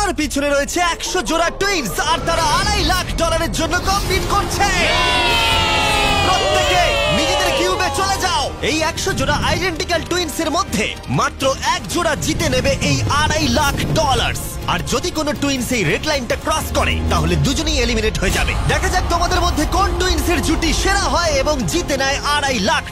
আমার পিছনে রয়েছে 100 জোড়া টুইনস, আর তারা $2.5 লাখ জন্য কম্পিট করছে। প্রত্যেকে নিজেদের কিউবে চলে যাও। এই 100 জোড়া আইডেন্টিক্যাল টুইনস এর মধ্যে মাত্র এক জোড়া জিতে নেবে এই $2.5 লাখ। আর যদি কোনো টুইনস এই রেড লাইনটা ক্রস করে তাহলে দুজনেই এলিমিনেট হয়ে যাবে। দেখা যাক তোমাদের মধ্যে কোন টুইনস এর জুটি সেরা হয় এবং জিতে নেয় $2.5 লাখ।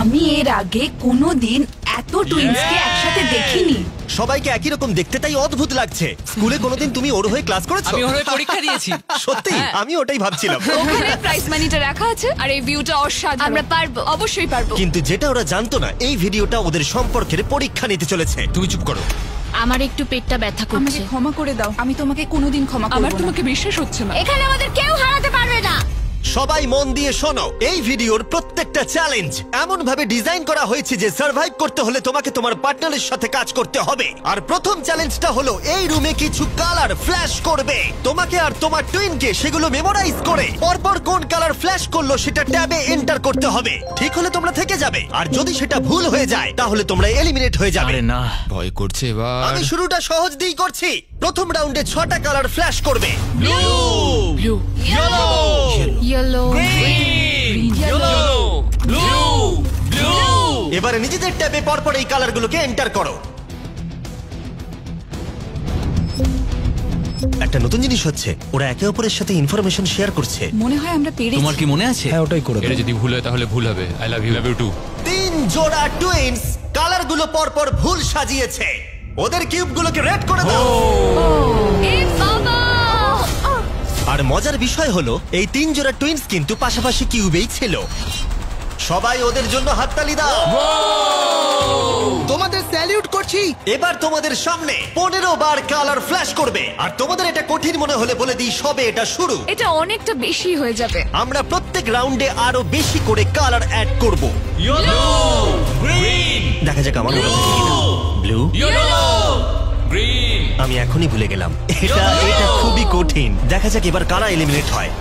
আমি এর আগে কোনোদিন এত টুইনসকে একসাথে দেখিনি। সবাইকে একই রকম দেখতে, তাই অদ্ভুত লাগছে। স্কুলে কোনোদিন তুমি ওর হয়ে ক্লাস করেছো? আমি ওর হয়ে পরীক্ষা দিয়েছি। সত্যি? আমি ওটাই ভাবছিলাম। ওখানে প্রাইস মানিটা রাখা আছে আর এই ভিউটা অসাধারণ। আমরা পারবো, অবশ্যই পারবো। কিন্তু যেটা ওরা জানতো না, এই ভিডিওটা ওদের সম্পর্কের পরীক্ষা নিতে চলেছে। তুমি চুপ করো। আমার একটু পেটটা ব্যথা আমাকে করছে। ক্ষমা করে দাও, আমি তোমাকে কোনোদিন ক্ষমা করব না। আমার তোমাকে বিশ্বাস হচ্ছে না। এখানে আমাদের কেউ হারাতে পারবে না। সবাই মন দিয়ে শোনো, এই ভিডিওর প্রত্যেকটা চ্যালেঞ্জ এমন ভাবে ডিজাইন করা হয়েছে যে সার্ভাইভ করতে হলে তোমাকে তোমার পার্টনারের সাথে কাজ করতে হবে। আর প্রথম চ্যালেঞ্জটা হলো এই রুমে কিছু কালার ফ্ল্যাশ করবে। তোমাকে আর তোমার টুইনকে সেগুলো মেমোরাইজ করে পরপর কোন কালার ফ্ল্যাশ করলো সেটা ট্যাবে এন্টার করতে হবে। ঠিক হলে তোমরা থেকে যাবে, আর যদি সেটা ভুল হয়ে যায় তাহলে তোমরা এলিমিনেট হয়ে যাবে। আরে না, ভয় করছে এবার। আমি শুরুটা সহজ দিয়েই করছি। প্রথম রাউন্ডে 6টা কালার ফ্ল্যাশ করবে। Blue, yellow, yellow, yellow, blue, blue. এবারে নিজেদের ট্যাবে পরপর এই কালারগুলোকে এন্টার করো। একটা নতুন জিনিস হচ্ছে, ওরা একে অপরের সাথে ইনফরমেশন শেয়ার করছে। মনে হয় আমরা পেরেছি। তোমার কি মনে আছে? হ্যাঁ, ওটাই করে এটা যদি ভুল হয় তাহলে ভুল হবে। I love you, love you too. 3 জোড়া টুইনস কালারগুলো পরপর ভুল সাজিয়েছে। ওদের কিউবগুলোকে রেড করে দাও। এ বাবা! আর মজার বিষয় হলো এই 3 জোড়া টুইনস কিন্তু পাশাপাশি কিউবেই ছিল। সবাই ওদের জন্য হাততালি দাও। তোমাদের স্যালিউট করছি। এবার তোমাদের সামনে 15 বার কালার ফ্ল্যাশ করবে। আর তোমাদের এটা কঠিন মনে হলে বলে দিই, সবে এটা শুরু। এটা অনেকটা বেশি হয়ে যাবে। আমরা প্রত্যেক রাউন্ডে আরো বেশি করে কালার অ্যাড করব। ইয়েলো, গ্রিন, দেখা যাক আমার মনে হচ্ছে কিনা। Blue, yellow, green. আমি এখনই ভুলে গেলাম। এটা খুবই কঠিন। দেখা যাক এবার কারা এলিমিনেট হয়।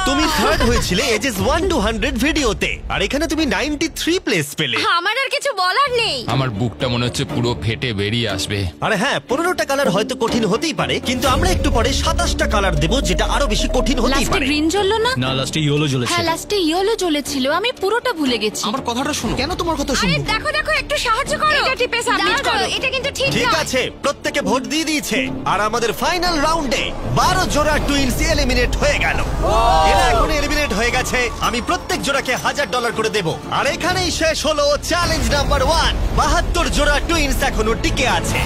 তুমি থার্ড হয়েছিলে এজেস 1 to 100 ভিডিওতে, আর এখানে তুমি 93 প্লেস পেলে। আমার আর কিছু বলার নেই। আমার বুকটা মনে হচ্ছে পুরো ফেটে বেরিয়ে আসবে। আরে হ্যাঁ, 15টা কালার হয়তো কঠিন হতেই পারে, কিন্তু আমরা একটু পরে 27টা কালার দেব, যেটা আরো বেশি কঠিন হতেই লাস্টে পারে। গ্রিন জ্বললো না? না, লাস্টে ইয়েলো জ্বলেছে। হ্যাঁ, লাস্টে ইয়েলো জ্বলেছিল। আমি পুরোটা ভুলে গেছি। আমার কথাটা শোনো। কেন তোমার কথা আরে শুনবো? দেখো দেখো, একটু সাহায্য করো। এটা টিপে সাবমিট করো। এটা কিন্তু ঠিক ঠিক নয়। আছে, প্রত্যেকে ভোট দিয়ে দিয়েছে, আর আমাদের ফাইনাল রাউন্ডে 12 জোড়া টুইনস এলিমিনেট হয়ে গেল। এরা এখন এলিমিনেট হয়ে গেছে। আমি প্রত্যেক জোড়াকে $1000 করে দেব। আর এখানেই শেষ হলো চ্যালেঞ্জ নাম্বার 1। 72 জোড়া টুইনস এখনো টিকে আছে।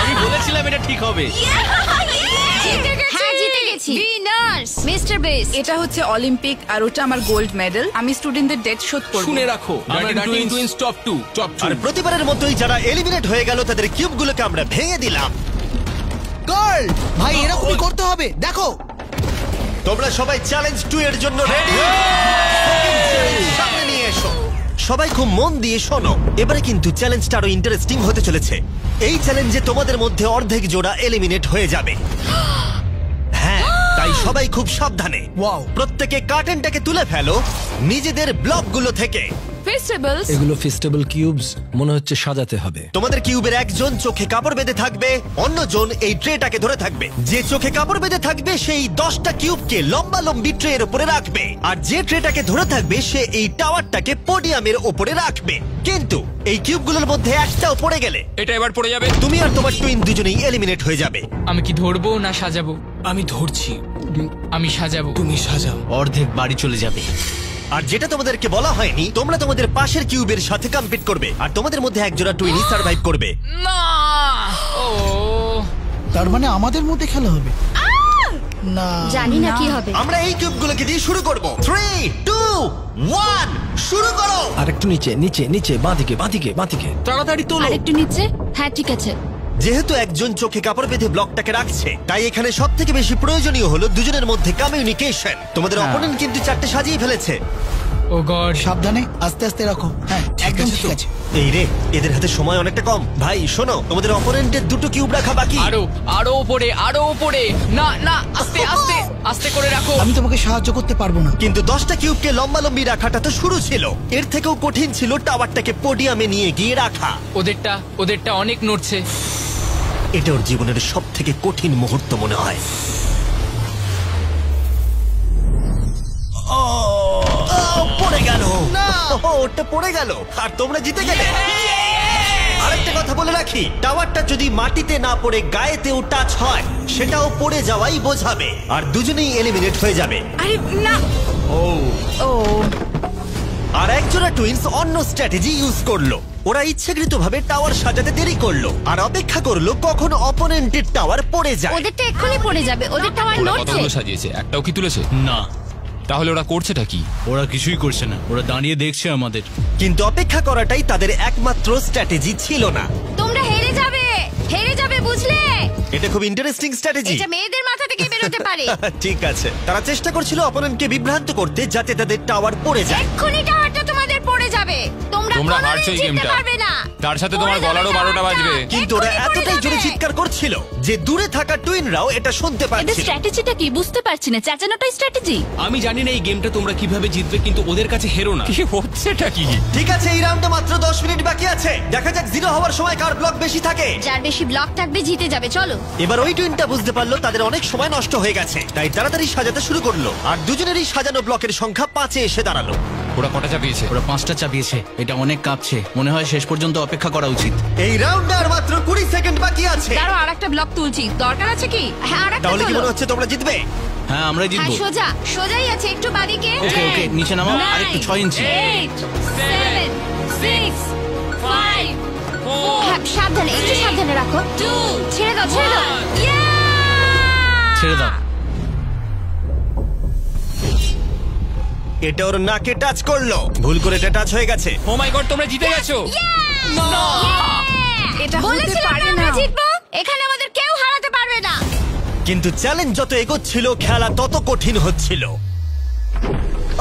আমি বলেছিলাম এটা ঠিক হবে। হ্যাঁ, জিতে গেছি। Winners mister base. এটা হচ্ছে অলিম্পিক আর ওটা আমার গোল্ড মেডেল। আমি স্টুডেন্টদের ডেট শোধ করব। শুনে রাখো, ডার্টিং টুইনস টপ 2, টপ 2। আর প্রতিবারের মতোই যারা এলিমিনেট হয়ে গেল তাদের কিউবগুলোকে আমরা ভেঙে দিলাম। গার্ল ভাই, এরকমই করতে হবে। দেখো, তোমরা সবাই চ্যালেঞ্জ 2 এর জন্য রেডি? সামনে নিয়ে এসো। সবাই খুব মন দিয়ে শোনো, এবারে কিন্তু চ্যালেঞ্জটা আরো ইন্টারেস্টিং হতে চলেছে। এই চ্যালেঞ্জে তোমাদের মধ্যে অর্ধেক জোড়া এলিমিনেট হয়ে যাবে। হ্যাঁ, তাই সবাই খুব সাবধানে। Wow. প্রত্যেকে কার্টেনটাকে তুলে ফেলো নিজেদের ব্লকগুলো থেকে। ফেস্টিভ্যালস। এগুলো ফেস্টিভ্যাল কিউবস, মনে হচ্ছে সাজাতে হবে। তোমাদের কিউবের একজন চোখে কাপড় বেঁধে থাকবে, অন্যজন এই ট্রেটাকে ধরে থাকবে। যে চোখে কাপড় বেঁধে থাকবে সেই 10টা কিউবকে লম্বা লম্বি ট্রের উপরে রাখবে, আর যে ট্রেটাকে ধরে থাকবে সে এই টাওয়ারটাকে পোডিয়ামের উপরে রাখবে। কিন্তু এই কিউবগুলোর মধ্যে একটাও পড়ে গেলে এটা এবার পড়ে যাবে। তুমি আর তোমার টুইন দুজনেই এলিমিনেট হয়ে যাবে। আমি কি ধরবো না সাজাবো? আমি ধরছি, আমি সাজাবো। তুমি সাজাও। অর্ধেক বাড়ি চলে যাবে। আর যেটা তোমাদেরকে বলা হয়নি, তোমরা তোমাদের পাশের কিউবের সাথে কম্পিট করবে, আর তোমাদের মধ্যে একজোড়া টুইনই সার্ভাইভ করবে। না, ও তার মানে আমাদের মধ্যে খেলা হবে না? জানি না কি হবে। আমরা এই কিউবগুলোকে দিয়ে শুরু করব। 3, 2, 1 শুরু করো। আরেকটু নিচে নিচে নিচে, বাঁদিকে বাঁদিকে বাঁদিকে, তাড়াতাড়ি তোলো। আরেকটু নিচে। হ্যাঁ, ঠিক আছে। যেহেতু একজন চোখে কাপড় বেঁধে ব্লকটাকে রাখছে, তাই এখানে সব থেকে বেশি প্রয়োজনীয় হলো দুজনের মধ্যে কমিউনিকেশন। তোমাদের অপোনেন্ট কিন্তু 4টে সাজিয়ে ফেলেছে। ও গড। সাবধানে, আস্তে আস্তে রাখো। হ্যাঁ, একদম ঠিক আছে। এই রে, এদের হাতে সময় অনেকটা কম। ভাই শোনো, তোমাদের অপোনেন্টের দুটো কিউব রাখা বাকি। আরো উপরে, আরো উপরে। না না, আস্তে আস্তে আস্তে করে রাখো। আমি তোমাকে সাহায্য করতে পারবো না। কিন্তু 10টা কিউবকে লম্বালম্বি রাখাটা তো শুরু ছিল, এর থেকেও কঠিন ছিল টাওয়ারটাকে পোডিয়ামে নিয়ে গিয়ে রাখা। ওদেরটা অনেক নড়ছে। এটা ওর জীবনের সব থেকে কঠিন মুহূর্ত মনে হয়। পড়ে গেল। ওটা পড়ে গেল আর তোমরা জিতে গেলে। আরেকটা কথা বলে রাখি, টাওয়ারটা যদি মাটিতে না পড়ে গায়েতেও টাচ হয় সেটাও পড়ে যাওয়াই বোঝাবে, আর দুজনেই এলিমিনেট হয়ে যাবে। আরে না। ও আর একজোড়া টুইনস অন্য স্ট্র্যাটেজি ইউজ করলো। ওরা ইচ্ছাকৃতভাবে টাওয়ার সাজাতে দেরি করলো আর অপেক্ষা করলো কখন অপোনেন্টের টাওয়ার পড়ে যায়। ওদেরটা এক্ষুনি পড়ে যাবে, ওদের টাওয়ার নড়ছে। কতগুলো সাজিয়েছে, একটাও কি তুলেছে? না, তাহলে ওরা করছেটা কি? ওরা কিছুই করছে না, ওরা দাঁড়িয়ে দেখছে আমাদের। কিন্তু অপেক্ষা করাটাই তাদের একমাত্র স্ট্র্যাটেজি ছিল না। তোমরা হেরে যাবে বুঝলে? এটা খুব ইন্টারেস্টিং স্ট্র্যাটেজি। এটা মেয়েদের মাথা থেকে বেরোতে পারে। ঠিক আছে, তারা চেষ্টা করছিল অপোনেন্টকে বিভ্রান্ত করতে যাতে তাদের টাওয়ার পড়ে যায়। এক্ষুনি টাওয়ারটা তোমাদের পড়ে যাবে। তোমরা হারছো এই গেমটা। পারবে না। তার সাথে তোমার গলারও 12টা বাজবে। কিন্তু ওরা এতটাই জোরে চিৎকার করছিল যে দূরে থাকা টুইনরাও এটা শুনতে এদের পাচ্ছিল। স্ট্র্যাটেজিটা কি বুঝতে পারছি না, চেঁচানোটাই স্ট্র্যাটেজি। আমি জানি না এই গেমটা তোমরা কিভাবে জিতবে, কিন্তু ওদের কাছে হেরো না। কি হচ্ছেটা কি? ঠিক আছে, এই রাউন্ডে মাত্র 10 মিনিট বাকি আছে। দেখা যাক জিরো হওয়ার সময় কার ব্লক বেশি থাকে। যার বেশি ব্লক থাকবে জিতে যাবে। চলো। এবার ওই টুইনটা বুঝতে পারলো তাদের অনেক সময় নষ্ট হয়ে গেছে, তাই তাড়াতাড়ি সাজাতে শুরু করলো। আর দুজনেরই সাজানো ব্লকের সংখ্যা 5-এ এসে দাঁড়ালো। ওরা কটা চাপিয়েছে? ওরা 5টা চাপিয়েছে। এটা অনেক কাঁপছে, মনে হয় শেষ পর্যন্ত অপেক্ষা করা উচিত। এই রাউন্ডে আর মাত্র 20 সেকেন্ড বাকি আছে। দাঁড়াও, আরেকটা ব্লক তুলছি। দরকার আছে কি? হ্যাঁ, আরেকটা তাহলে কি তোলো। মনে হচ্ছে তোমরা জিতবে? হ্যাঁ, আমরাই হ্যাঁ, জিতবো। সোজাই আছে, একটু বাদিকে। ওকে ওকে, নিচে নামাও, আরেকটু 6 ইঞ্চি। 8 7 6 5 4 সাবধানে, একটু সাবধানে রাখো। 2 ছেড়ে দাও। ছেড়ে দাও। এটা ওর নাকে টাচ করলো, ভুল করে এটা টাচ হয়ে গেছে। ও মাই গড, তোমরা জিতে গেছো। এটা হতে বলেছিলাম পারে আমরা না। জিতবো। এখানে আমাদের কেউ হারাতে পারবে না। কিন্তু চ্যালেঞ্জ যত এগোচ্ছিল খেলা তত কঠিন হচ্ছিল।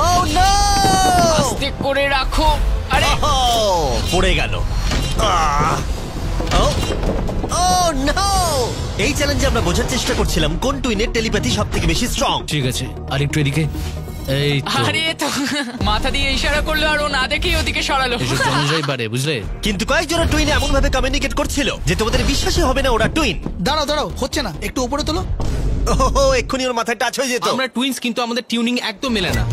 ও নো! আস্তে করে রাখো। আরে পড়ে গেল। নো! এই চ্যালেঞ্জে আমরা বোঝার চেষ্টা করছিলাম কোন টুইনের টেলিপ্যাথি সবথেকে বেশি স্ট্রং। ঠিক আছে, আরেকটু এদিকে। এই তো, আরে তো মাথা দিয়ে ইশারা করলো আর ও না দেখেই ওদিকে সরালো। এসব জনজয় পারে, বুঝলে? কিন্তু কয়েকজনের টুইন এমন ভাবে কমিউনিকেট করছিল যে তোমাদের বিশ্বাসই হবে না ওরা টুইন। দাঁড়াও, হচ্ছে না, একটু উপরে তোলো। ওহো, এক্ষুনি ওর মাথায় টাচ হয়ে যেত। আমরা টুইনস, কিন্তু আমাদের টিউনিং একদম মেলে না।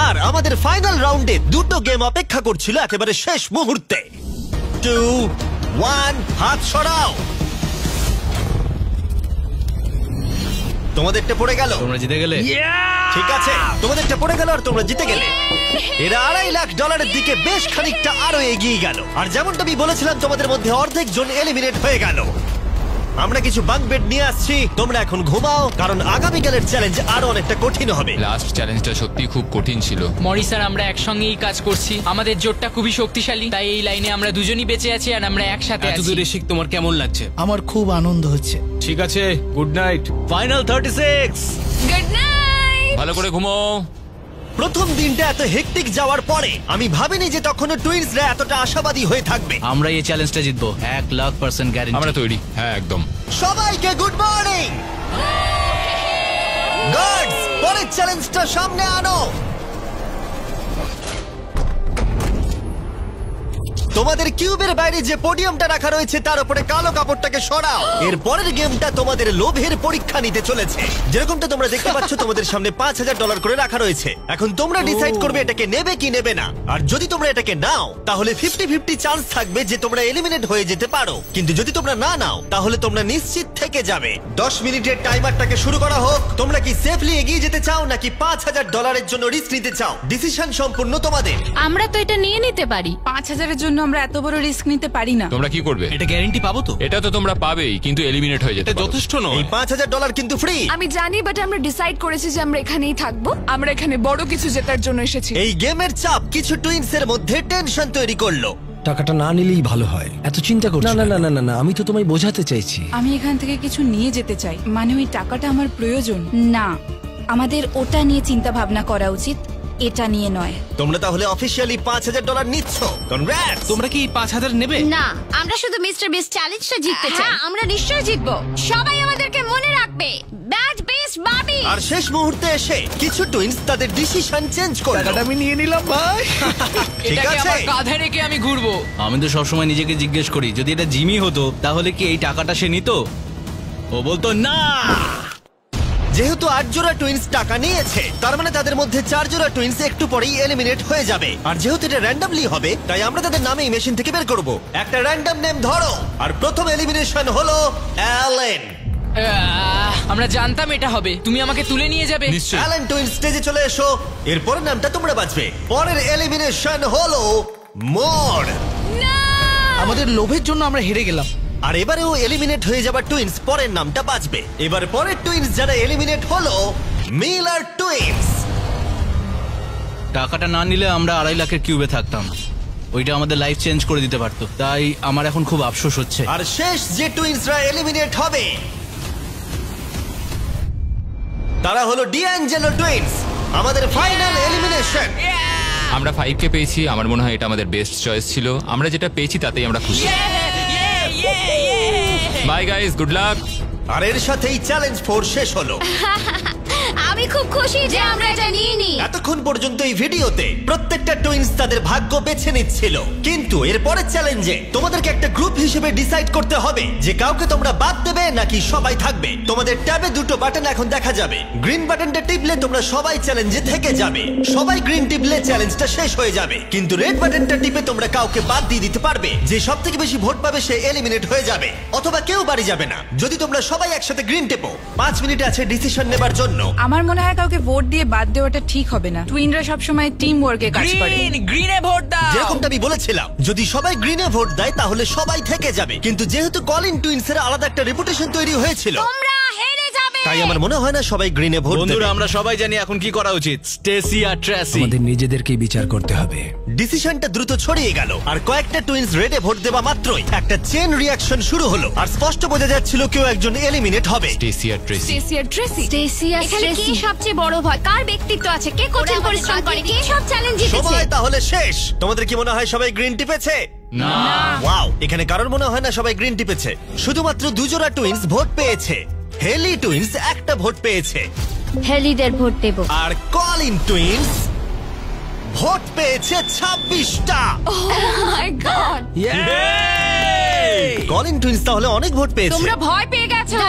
আর আমাদের ফাইনাল রাউন্ডে দুটো গেম অপেক্ষা করছিল একেবারে শেষ মুহূর্তে। 2 1 হাত সরাও। তোমাদেরটা পড়ে গেল। তোমরা জিতে গেলে। ঠিক আছে, তোমাদেরটা পড়ে গেল আর তোমরা জিতে গেলে। এরা $2.5 লাখ দিকে বেশ খানিকটা আরো এগিয়ে গেল। আর যেমনটা আমি বলেছিলাম, তোমাদের মধ্যে অর্ধেক জন এলিমিনেট হয়ে গেল। আমরা কিছু বাঙ্ক বেড নিয়ে আসছি, তোমরা এখন ঘুমাও, কারণ আগামীকালের চ্যালেঞ্জ আরো অনেকটা কঠিন হবে। লাস্ট চ্যালেঞ্জটা সত্যি খুব কঠিন ছিল। মরিস আর আমরা একসঙ্গেই কাজ করছি, আমাদের জোটটা খুবই শক্তিশালী, তাই এই লাইনে আমরা দুজনই বেঁচে আছি আর আমরা একসাথে এত আছি। দূরে শিখ, তোমার কেমন লাগছে? আমার খুব আনন্দ হচ্ছে। ঠিক আছে, good night. Final 36। Good night. ভালো করে ঘুমোও। প্রথম দিনটা এত হেক্টিক যাওয়ার পরে আমি ভাবিনি যে তখনও টুইনসরা এতটা আশাবাদী হয়ে থাকবে। আমরা এই চ্যালেঞ্জটা জিতবো, 1,00,000% গ্যারান্টি। আমরা তৈরি। হ্যাঁ, একদম। সবাইকে গুড মর্নিং। গার্ডস, পরের চ্যালেঞ্জটা সামনে আনো। তোমাদের কিউবের বাইরে যে পোডিয়ামটা রাখা রয়েছে তার উপরে কালো কাপড়টাকে সরাও। এর পরের গেমটা তোমাদের লোভের পরীক্ষা নিতে চলেছে। যেরকমটা তোমরা দেখতে পাচ্ছ, তোমাদের সামনে $5,000 করে রাখা রয়েছে। এখন তোমরা ডিসাইড করবে এটাকে নেবে কি নেবে না। আর যদি তোমরা এটাকে নাও তাহলে 50-50 চান্স থাকবে যে তোমরা এলিমিনেট হয়ে যেতে পারো। কিন্তু যদি তোমরা না নাও তাহলে তোমরা নিশ্চিত থেকে যাবে। 10 মিনিটের টাইমারটাকে শুরু করা হোক। তোমরা কি সেফলি এগিয়ে যেতে চাও নাকি $5,000 জন্য রিস্ক নিতে চাও? ডিসিশন সম্পূর্ণ তোমাদের। আমরা তো এটা নিয়ে নিতে পারি। 5,000-এর জন্য আমরা এত বড় রিস্ক নিতে পারি না। তোমরা কি করবে? এটা গ্যারান্টি পাবো তো? এটা তো তোমরা পাবেই, কিন্তু এলিমিনেট হয়ে যেতে এটা পারো। যথেষ্ট এই নয়। $5,000 কিন্তু ফ্রি। আমি জানি, বাট আমরা ডিসাইড করেছি যে আমরা এখানেই থাকবো। আমরা এখানে বড় কিছু জেতার জন্য এসেছি। এই গেমের চাপ কিছু টুইনসের মধ্যে টেনশন তৈরি করলো। টাকাটা না নিলেই ভালো হয়, এত চিন্তা করছি না। না না না না না, আমি তো তোমায় বোঝাতে চাইছি। আমি এখান থেকে কিছু নিয়ে যেতে চাই, মানে ওই টাকাটা আমার প্রয়োজন। না, আমাদের ওটা নিয়ে চিন্তা ভাবনা করা উচিত। এটা নিয়ে নয়। তোমরা তাহলে অফিসিয়ালি $5,000 নিচ্ছ। কনগ্রাটস। তোমরা কি 5,000 নেবে? না, আমরা শুধু মিস্টার বিস্ট চ্যালেঞ্জটা জিততে চাই। আমরা নিশ্চয়ই জিতবো। সবাই আমাদেরকে মনে রাখবে। ব্যাড বেস্ট বাবি। আর শেষ মুহূর্তে এসে কিছু টুইনস তাদের ডিসিশন চেঞ্জ করলো। টাকাটা আমি নিয়ে নিলাম ভাই। ঠিক এটাকে আছে। আমার কাঁধে রেখে আমি ঘুরবো। আমি তো সবসময় নিজেকে জিজ্ঞেস করি যদি এটা জিমি হতো তাহলে কি এই টাকাটা সে নিত? ও বলতো না। যেহেতু 8 জোড়া টুইনস টাকা নিয়েছে, তার মানে তাদের মধ্যে 4 জোড়া টুইনস একটু পরেই এলিমিনেট হয়ে যাবে। আর যেহেতু এটা র্যান্ডমলি হবে, তাই আমরা তাদের নামে এই মেশিন থেকে বের করব। একটা র্যান্ডম নেম ধরো। আর প্রথম এলিমিনেশন হলো অ্যালেন। আমরা জানতাম এটা হবে। তুমি আমাকে তুলে নিয়ে যাবে। নিশ্চয়ই। অ্যালেন টুইনস স্টেজে চলে এসো। এরপরের নামটা তোমরা বাঁচবে। পরের এলিমিনেশন হলো মোর। আমাদের লোভের জন্য আমরা হেরে গেলাম। আর এবারেও এলিমিনেট হয়ে যাবার টুইনস পরের নামটা বাঁচবে। এবার পরের টুইনস যারা এলিমিনেট হলো মিলার টুইনস। টাকাটা না নিলে আমরা 2.5 লাখের কিউবে থাকতাম। ওইটা আমাদের লাইফ চেঞ্জ করে দিতে পারতো। তাই আমার এখন খুব আফসোস হচ্ছে। আর শেষ যে টুইনসরা এলিমিনেট হবে তারা হলো ডিঅ্যাঞ্জেলো টুইনস। আমাদের ফাইনাল এলিমিনেশন। আমরা 5K পেয়েছি। আমার মনে হয় এটা আমাদের বেস্ট চয়েস ছিল। আমরা যেটা পেয়েছি তাতেই আমরা খুশি। Bye guys, good luck. আর এর সাথেই চ্যালেঞ্জ 4 শেষ হলো। আমি খুব খুশি যে আমরা এটা নিইনি। এতক্ষণ পর্যন্ত এই ভিডিওতে প্রত্যেকটা টুইনস তাদের ভাগ্য বেছে নিচ্ছিল, কিন্তু এর পরের চ্যালেঞ্জে তোমাদেরকে একটা গ্রুপ হিসেবে ডিসাইড করতে হবে যে কাউকে তোমরা বাদ দেবে নাকি সবাই থাকবে। তোমাদের ট্যাবে দুটো বাটন এখন দেখা যাবে। গ্রিন বাটনটা টিপলে তোমরা সবাই চ্যালেঞ্জে থেকে যাবে। সবাই গ্রিন টিপলে চ্যালেঞ্জটা শেষ হয়ে যাবে। কিন্তু রেড বাটনটা টিপে তোমরা কাউকে বাদ দিয়ে দিতে পারবে। যে সবথেকে বেশি ভোট পাবে সে এলিমিনেট হয়ে যাবে, অথবা কেউ বাড়ি যাবে না। যদি তোমরা সবাই একসাথে গ্রিন টেপো, 5 মিনিট আছে ডিসিশন নেবার জন্য। আমার মনে হয় কাউকে ভোট দিয়ে বাদ দেওয়াটা ঠিক হবে না। টুইনরা সবসময় টিম ওয়ার্কে কাজ করে। গ্রিনে ভোট দাও। যেরকমটা আমি বলেছিলাম, যদি সবাই গ্রিনে ভোট দেয় তাহলে সবাই থেকে যাবে। কিন্তু যেহেতু কলিন টুইনসের আলাদা একটা রেপুটেশন তৈরি হয়েছিল, তোমরা হেরে যাবে। তাই আমার মনে হয় না সবাই গ্রিনে ভোট বন্ধুরা, দেবে। আমরা সবাই জানি এখন কি করা উচিত। স্টেসি আর ট্রেসি। আমাদের নিজেদেরকেই বিচার করতে হবে। ডিসিশনটা দ্রুত ছড়িয়ে গেল, আর কয়েকটা টুইনস রেডে ভোট দেওয়া মাত্রই একটা চেন রিঅ্যাকশন শুরু হলো। আর স্পষ্ট বোঝা যাচ্ছিল কেউ একজন এলিমিনেট হবে। স্টেসি আর ট্রেসি। স্টেসি আর ট্রেসি। স্টেসি আর ট্রেসি। কে সবচেয়ে বড় ভয়? কার ব্যক্তিত্ব আছে? কে কঠিন পরিশ্রম করে? কে সব চ্যালেঞ্জ জিতেছে? সময় তাহলে শেষ। তোমাদের কি মনে হয় সবাই গ্রিন টিপেছে? না। ওয়াও, এখানে কারোর মনে হয় না সবাই গ্রিন টিপেছে। শুধুমাত্র 2 জোড়া টুইনস ভোট পেয়েছে। হেলি টুইনস একটা ভোট পেয়েছে, হেলিদের ভোট দেব। আর কলিন টুইনস ভোট পেয়েছে 26টা। মাই গড। কলিন টুইনস তাহলে অনেক ভোট পেয়েছে। তোমরা ভয় পেয়ে গেছো।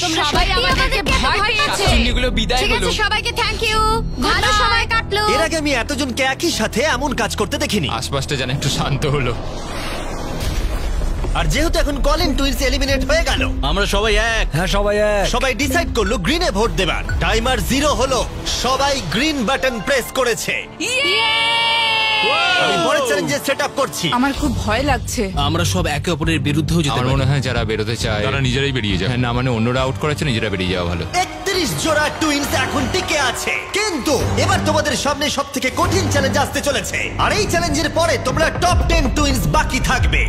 তোমরা সবাই সত্যি আমাদেরকে ভয় পেয়েছে। চিহ্নগুলো বিদায় ঠিক হলো। আছে, সবাইকে থ্যাংক ইউ। ভালো সময় কাটলো। এর আগে আমি এতজনকে একই সাথে এমন কাজ করতে দেখিনি। আশপাশটা যেন একটু শান্ত হলো। আর যেহেতু এখন কলিন টুইনস এলিমিনেট হয়ে গেল, আমরা সবাই এক। হ্যাঁ সবাই এক। সবাই ডিসাইড করলো গ্রিনে ভোট দেবার। টাইমার 0 হলো। সবাই গ্রিন বাটন প্রেস করেছে। আমি পরের চ্যালেঞ্জে সেট আপ করছি। আমার খুব ভয় লাগছে। আমরা সব একে অপরের বিরুদ্ধেও যেতে আমার পারি। মনে হয় যারা বেরোতে চায় তারা নিজেরাই বেরিয়ে যায়। হ্যাঁ, না মানে অন্যরা আউট করাচ্ছে, নিজেরা বেরিয়ে যাওয়া ভালো। 31 জোড়া টুইনস এখন টিকে আছে, কিন্তু এবার তোমাদের সামনে সবথেকে কঠিন চ্যালেঞ্জ আসতে চলেছে। আর এই চ্যালেঞ্জের পরে তোমরা টপ 10 টুইনস বাকি থাকবে।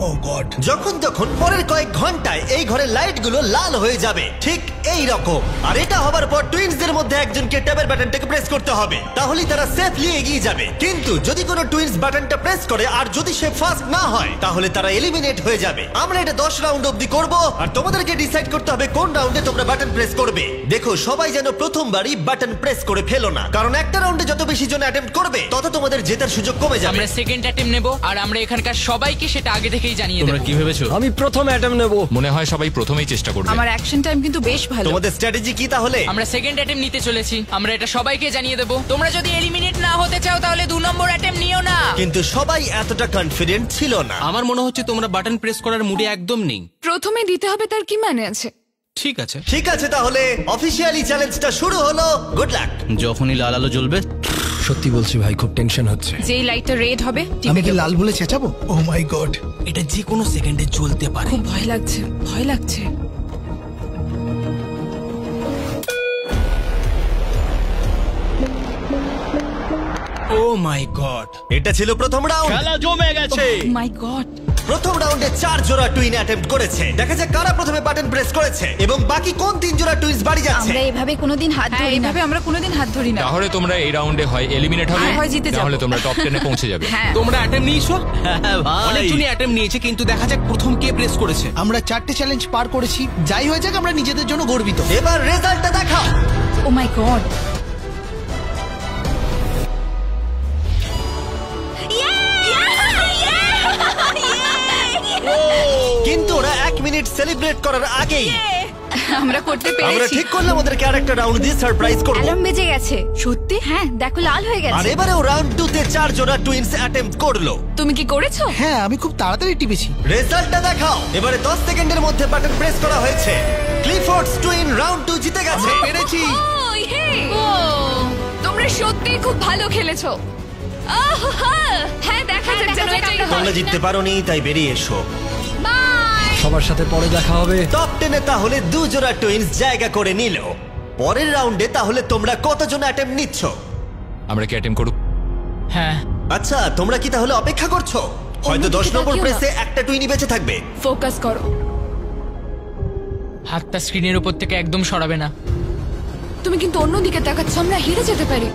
ও গড। যখন তখন পরের কয়েক ঘন্টায় এই ঘরের লাইটগুলো লাল হয়ে যাবে, ঠিক এই রকম। আর এটা হবার পর টুইনসদের মধ্যে একজনকে ট্যাবের বাটনটাকে প্রেস করতে হবে, তাহলেই তারা সেফলি এগিয়ে যাবে। কিন্তু যদি কোনো টুইনস বাটনটা প্রেস করে আর যদি সে ফার্স্ট না হয়, তাহলে তারা এলিমিনেট হয়ে যাবে। আমরা এটা 10 রাউন্ড অবধি করব, আর তোমাদেরকে ডিসাইড করতে হবে কোন রাউন্ডে তোমরা বাটন প্রেস করবে। দেখো, সবাই যেন প্রথমবারই বাটন প্রেস করে ফেলো না, কারণ একটা রাউন্ডে যত বেশি জন অ্যাটেম্প্ট করবে তত তোমাদের জেতার সুযোগ কমে যাবে। আমরা সেকেন্ড অ্যাটেম্প নেব, আর আমরা এখানকার সবাইকে সেটা আগে থেকেই জানিয়ে তোমরা দেব। কি ভেবেছো? আমি প্রথম অ্যাটেম্প নেব। মনে হয় সবাই প্রথমেই চেষ্টা করবে। আমার অ্যাকশন টাইম কিন্তু বেশ ভালো। তোমাদের স্ট্র্যাটেজি কি তাহলে? আমরা সেকেন্ড অ্যাটেম্প নিতে চলেছি। আমরা এটা সবাইকে জানিয়ে দেব। তোমরা যদি এলিমিনেট না হতে চাও তাহলে 2 নম্বর অ্যাটেম্প নিও না। কিন্তু সবাই এতটা কনফিডেন্ট ছিল না। আমার মনে হচ্ছে তোমরা বাটন প্রেস করার মুডে একদম নেই। প্রথমে দিতে হবে তার কি মানে আছে? ঠিক আছে, ঠিক আছে, তাহলে অফিসিয়ালি চ্যালেঞ্জটা শুরু হলো। Good luck. যখনই লাল আলো জ্বলবে। সত্যি বলছি ভাই, খুব টেনশন হচ্ছে। যেই লাইটটা রেড হবে আমি টিপে কি দেবো। লাল বলে চেঁচাবো? ও মাই গড। এটা যে কোনো সেকেন্ডে জ্বলতে পারে। খুব ভয় লাগছে, ভয় লাগছে। ও মাই গড, এটা ছিল প্রথম রাউন্ড। খেলা জমে গেছে। মাই গড। প্রথম রাউন্ডে 4 জোড়া টুইন অ্যাটেম্প্ট করেছে। দেখা যাক কারা প্রথমে বাটন প্রেস করেছে এবং বাকি কোন 3 জোড়া টুইনস বাড়ি যাচ্ছে। আমরা এভাবে কোনোদিন হাত হ্যাঁ, ধরি না। এইভাবে আমরা কোনোদিন হাত ধরি না। তাহলে তোমরা এই রাউন্ডে হয় এলিমিনেট হবে, হয় জিতে যাবো। তাহলে তোমরা টপ 10 এ পৌঁছে যাবে। হ্যাঁ, তোমরা অ্যাটেম্প নিয়েছো? অনেকজনই অ্যাটেম্প নিয়েছে, কিন্তু দেখা যাক প্রথম কে প্রেস করেছে। আমরা 4টে চ্যালেঞ্জ পার করেছি, যাই হয়ে যাক আমরা নিজেদের জন্য গর্বিত। এবার রেজাল্টটা দেখাও। ও মাই গড। কিন্তু ওরা 1 মিনিট সেলিব্রেট করার আগেই আমরা করতে আমরা পেরেছি। ঠিক করলাম ওদেরকে আরেকটা রাউন্ড দিয়ে সারপ্রাইজ করব। অ্যালার্ম বেজে গেছে। সত্যি? হ্যাঁ, দেখো লাল হয়ে আর গেছে। এবারেও রাউন্ড 2 তে 4 জোড়া টুইনস অ্যাটেম্প্ট করলো। তুমি কি করেছো? হ্যাঁ, আমি খুব তাড়াতাড়ি টিপেছি। রেজাল্টটা দেখাও। এবারে 10 সেকেন্ডের মধ্যে বাটন প্রেস করা হয়েছে। ক্লিফোর্ডস টুইন রাউন্ড 2 জিতে গেছে। পেরেছি। ও, ইয়ে! তোমরা সত্যিই খুব ভালো খেলেছো। হ্যাঁ, দেখা যাক যেন এটাই হয়। তোমরা জিততে পারোনি, তাই বেরিয়ে এসো। বাই। সবার সাথে পরে দেখা হবে। টপ 10 এ তাহলে 2 জোড়া টুইনস জায়গা করে নিল। পরের রাউন্ডে তাহলে তোমরা কতজন অ্যাটেম্প্ট নিচ্ছ? আমরা কি অ্যাটেম্প করব? হ্যাঁ, আচ্ছা, তোমরা কি তাহলে অপেক্ষা করছো? হয়তো 10 অন্যদিকে নম্বর তাকিও না। প্রেসে একটা টুইনই বেঁচে থাকবে। ফোকাস করো। হাতটা স্ক্রিনের উপর থেকে একদম সরাবে না। তুমি কিন্তু অন্যদিকে তাকাচ্ছ, আমরা হেরে যেতে পারি।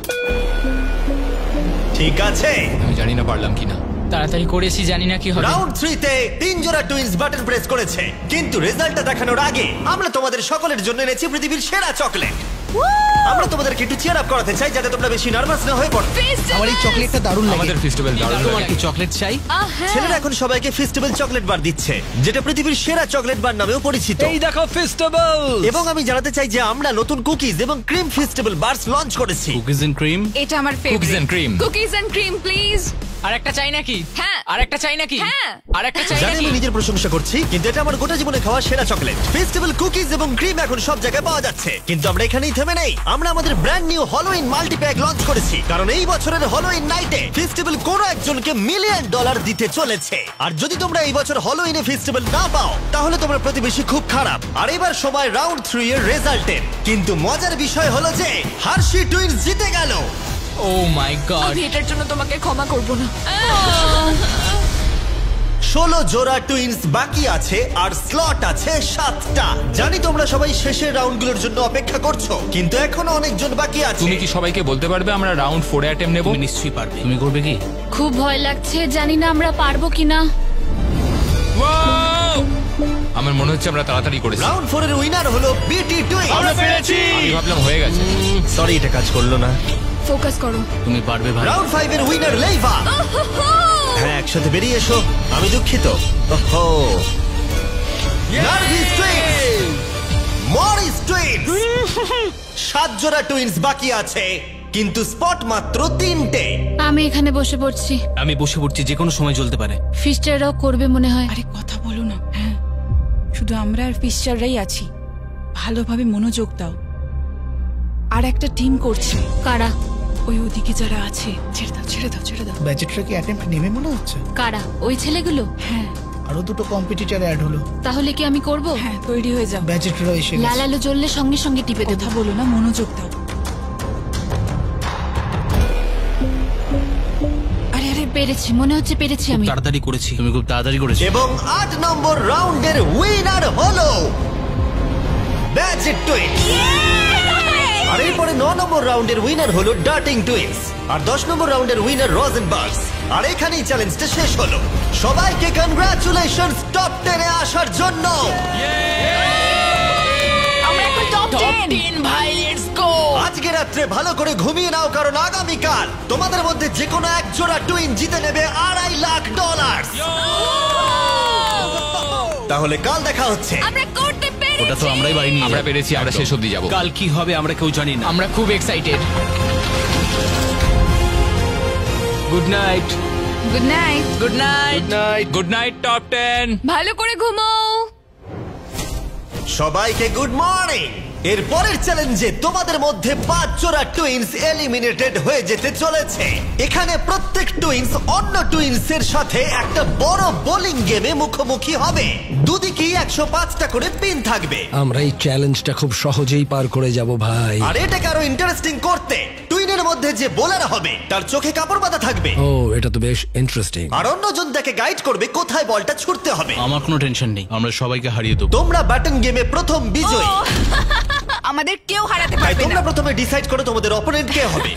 ঠিক আছে। আমি জানি না পারলাম কিনা। তাড়াতাড়ি করেছি, জানি না কি হবে। রাউন্ড 3 তে 3 জোড়া টুইনস বাটন প্রেস করেছে, কিন্তু রেজাল্টটা দেখানোর আগে আমরা তোমাদের সকলের জন্য এনেছি পৃথিবীর সেরা চকলেট। আমরা তোমাদেরকে একটু চিয়ার আপ করাতে চাই যাতে তোমরা বেশি নার্ভাস না হয়ে পড়ো। আমার এই চকলেটটা দারুণ লাগে। আমাদের ফেস্টিভ্যাল দারুণ তোমার লাগে। কি চকলেট চাই? ছেলেরা এখন সবাইকে ফেস্টিভ্যাল চকলেট বার দিচ্ছে, যেটা পৃথিবীর সেরা চকলেট বার নামেও পরিচিত। এই দেখো ফেস্টিভ্যাল। এবং আমি জানাতে চাই যে আমরা নতুন কুকিজ এবং ক্রিম ফেস্টিভ্যাল বার্স লঞ্চ করেছি। Cookies and cream. এটা আমার cookies favourite. And cream. Cookies and cream please. আর একটা চাই নাকি? হ্যাঁ। আর একটা চাই নাকি? হ্যাঁ। আর একটা চাই জানি নাকি? আমি নিজের প্রশংসা করছি, কিন্তু এটা আমার গোটা জীবনে খাওয়া সেরা চকলেট। ফেস্টিভ্যাল কুকিজ এবং ক্রিম এখন সব জায়গায় পাওয়া যাচ্ছে, কিন্তু আমরা এখানেই থেমে নেই। আমরা আমাদের ব্র্যান্ড নিউ হলোউইন মাল্টিপ্যাক লঞ্চ করেছি, কারণ এই বছরের হলোউইন নাইটে ফেস্টিভ্যাল কোনো একজনকে $1 মিলিয়ন দিতে চলেছে। আর যদি তোমরা এই বছর হলোউইনে ফেস্টিভ্যাল না পাও, তাহলে তোমরা প্রতিবেশী খুব খারাপ। আর এবার সময় রাউন্ড 3 এর রেজাল্টের। কিন্তু মজার বিষয় হলো যে হার্শি টুইনস জিতে গেল। ও মাই গড। আমি এটার জন্য তোমাকে ক্ষমা করব না। 16 জোড়া টুইনস বাকি আছে আর স্লট আছে 7টা। জানি তোমরা সবাই শেষের রাউন্ডগুলোর জন্য অপেক্ষা করছো, কিন্তু এখনো অনেকজন বাকি আছে। তুমি কি সবাইকে বলতে পারবে আমরা রাউন্ড 4 এ অ্যাটেম্প নেব? তুমি নিশ্চয়ই পারবে। তুমি করবে কি? খুব ভয় লাগছে, জানি না আমরা পারবো কিনা। Wow! আমার মনে হচ্ছে আমরা তাড়াতাড়ি করেছি। রাউন্ড 4 এর উইনার হলো বিটি টুইনস। আমরা পেরেছি। আমি ভাবলাম হয়ে গেছে। সরি, এটা কাজ করলো না। ফোকাস করো। তুমি পারবে ভাই। রাউন্ড 5 এর উইনার লেইভা। হ্যাঁ, একসাথে বেরিয়ে এসো। আমি দুঃখিত। ওহো, নার্ভিস টুইনস, মরিস টুইনস। 7 জোড়া টুইনস বাকি আছে, কিন্তু স্পট মাত্র 3টে। আমি এখানে বসে পড়ছি। আমি বসে পড়ছি, যে কোনো সময় চলতে পারে। ফিস্টাররাও করবে মনে হয়। আরে কথা বলো না। হ্যাঁ, শুধু আমরা আর ফিশাররাই আছি। ভালোভাবে মনোযোগ দাও। আর একটা টিম করছে। কারা? ওই ওদিকে যারা আছে। ছেড়ে দাও, ছেড়ে দাও, ছেড়ে দাও। ব্যাচেটরা কি অ্যাটেম্প্ট নেবে মনে হচ্ছে? কারা? ওই ছেলেগুলো? হ্যাঁ, আরো 2টো কম্পিটিটর অ্যাড হলো। তাহলে কি আমি করব? হ্যাঁ, তৈরি হয়ে যাও। ব্যাচেটরা এসে গেছে। লাল আলো জ্বললে সঙ্গে সঙ্গে টিপে দেবো। কথা বলো না, মনোযোগ দাও। আরে আরে, পেরেছি, মনে হচ্ছে পেরেছি আমি। তাড়াতাড়ি করেছি। তুমি খুব তাড়াতাড়ি করেছো। এবং 8 নম্বর রাউন্ডের উইনার হলো ব্যাচেট টুইনস। আর এরপরে 9 নম্বর রাউন্ডের উইনার হলো ডার্টিং টুইনস। আর 10 নম্বর রাউন্ডের উইনার রোজেনবার্গস। আর এখানেই চ্যালেঞ্জটা শেষ হলো। সবাইকে কনগ্রাচুলেশনস টপ 10 এ আসার জন্য। আমরা এখন টপ 10 ভাই, লেটস গো। আজকে রাত্রে ভালো করে ঘুমিয়ে নাও, কারণ আগামীকাল তোমাদের মধ্যে যে কোনো এক জোড়া টুইন জিতে নেবে $2.5 লাখ। তাহলে কাল দেখা হচ্ছে। আমরা করতে পেরেছি। ওটা তো আমরাই বাড়ি নিয়ে আমরা যাবো। পেরেছি, আমরা শেষ অবধি যাব। কাল কি হবে আমরা কেউ জানি না। আমরা খুব excited. Good night. Good night. Good night. Good night top 10। ভালো করে ঘুমাও। সবাইকে গুড মর্নিং। এর পরের চ্যালেঞ্জে তোমাদের মধ্যে 5 জোড়া টুইনস এলিমিনেটেড হয়ে যেতে চলেছে। এখানে প্রত্যেক টুইনস অন্য টুইনসের সাথে একটা বড় বোলিং গেমে মুখোমুখি হবে। দুদিকেই 105টা করে পিন থাকবে। আমরা এই চ্যালেঞ্জটা খুব সহজেই পার করে যাব ভাই। আর এটাকে আরো ইন্টারেস্টিং করতে টুইন দুজনের মধ্যে যে বোলার হবে তার চোখে কাপড় বাঁধা থাকবে, ও এটা তো বেশ ইন্টারেস্টিং। আর অন্যজন তাকে গাইড করবে কোথায় বলটা ছুটতে হবে। আমার কোনো টেনশন নেই, আমরা সবাইকে হারিয়ে দেবো। তোমরা ব্যাটন গেমে প্রথম বিজয়ী, আমাদের কেউ হারাতে তাই পারবে তোমরা না। প্রথমে ডিসাইড করো তোমাদের অপোনেন্ট কে হবে।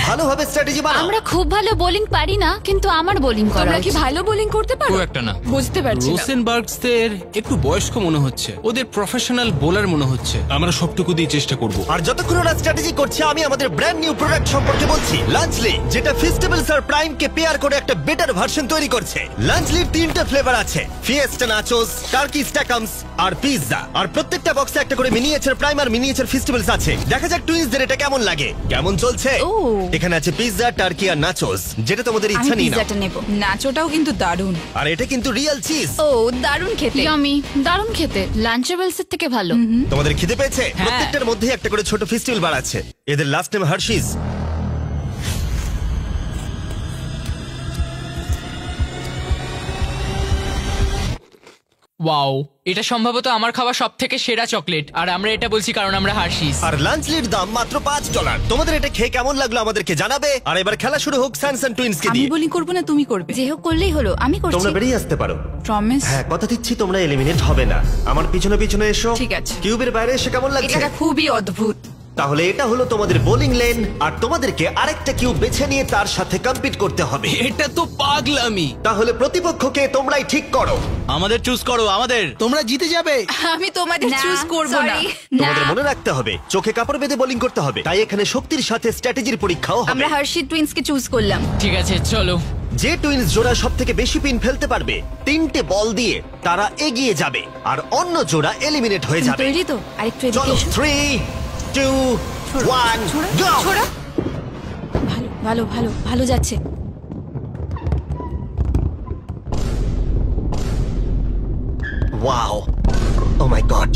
ভালোভাবে স্ট্র্যাটেজি বানাও। আমরা খুব ভালো বোলিং পারি না, কিন্তু আমার বোলিং করা তোমরা কি উচিত। ভালো বোলিং করতে পারো? খুব একটা না। বুঝতে পারছি না। রোসেনবার্গসদের একটু বয়স্ক মনে হচ্ছে, ওদের প্রফেশনাল বোলার মনে হচ্ছে। আমরা সবটুকু দিয়ে চেষ্টা করব। আর যতক্ষণ ওরা স্ট্র্যাটেজি করছে আমি আমাদের ব্র্যান্ড নিউ প্রোডাক্ট সম্পর্কে বলছি, লাঞ্চলি, যেটা ফেস্টিভ্যালস আর প্রাইম কে পেয়ার করে একটা বেটার ভার্সন তৈরি করছে। লাঞ্চলির 3টে ফ্লেভার আছে, ফিয়েস্টা নাচোস, টার্কি স্ট্যাকামস আর পিৎজা। আর প্রত্যেকটা বক্সে একটা করে মিনিয়েচার প্রাইম আর মিনিয়েচার ফেস্টিভ্যালস আছে। দেখা যাক টুইন্সদের এটা কেমন লাগে। কেমন চলছে? ও। এখানে আছে পিৎজা, টার্কি আর নাচোস, যেটা তোমাদের আমি ইচ্ছা নিয়ে নাও। পিৎজাটা নেব। নাচোটাও কিন্তু দারুণ। আর এটা কিন্তু রিয়েল চিজ। ও দারুণ খেতে। ইয়ামি, দারুণ খেতে, লাঞ্চেবলস এর থেকে ভালো। তোমাদের খিদে পেয়েছে? হ্যাঁ। প্রত্যেকটার মধ্যে একটা করে ছোট ফেস্টিভ্যাল বার আছে। এদের লাস্ট নেম হার্শিস। ওয়াও, এটা সম্ভবত আমার খাওয়া সব থেকে সেরা চকলেট, আর আমরা এটা বলছি কারণ আমরা হার্শিস। আর লাঞ্চলির দাম মাত্র $5। তোমাদের এটা খেয়ে কেমন লাগলো আমাদেরকে জানাবে। আর এবার খেলা শুরু হোক স্যানসন টুইন্স কে আমি দিয়ে। বোলিং করব না তুমি করবে? যে হোক করলেই হলো, আমি করছি। তোমরা বেরিয়ে আসতে পারো। প্রমিস? হ্যাঁ, কথা দিচ্ছি তোমরা এলিমিনেট হবে না। আমার পিছনে পিছনে এসো। ঠিক আছে। কিউবের বাইরে এসে কেমন লাগছে? এটা খুবই অদ্ভুত। তাহলে এটা হলো তোমাদের বোলিং লেন, আর তোমাদেরকে আরেকটা কিউব বেছে নিয়ে তার সাথে কম্পিট করতে হবে। এটা তো পাগলামি। তাহলে প্রতিপক্ষকে তোমরাই ঠিক করো। আমাদের চুজ করো, আমাদের। তোমরা জিতে যাবে। আমি তোমাদের না, চুজ করব না। sorry, তোমাদের না। মনে রাখতে হবে চোখে কাপড় বেঁধে বোলিং করতে হবে, তাই এখানে শক্তির সাথে স্ট্র্যাটেজির পরীক্ষাও হবে। আমরা হার্শি টুইন্স কে চুজ করলাম। ঠিক আছে, চলো। যে টুইন্স জোড়া সব থেকে বেশি পিন ফেলতে পারবে 3টে বল দিয়ে তারা এগিয়ে যাবে, আর অন্য জোড়া এলিমিনেট হয়ে তুমি যাবে। তৈরি তো? আরেকটু এদিকে চলো, এসো। 3, 2, 1, go! ছোড়া। ভালো ভালো ভালো ভালো যাচ্ছে। Wow! Oh my God!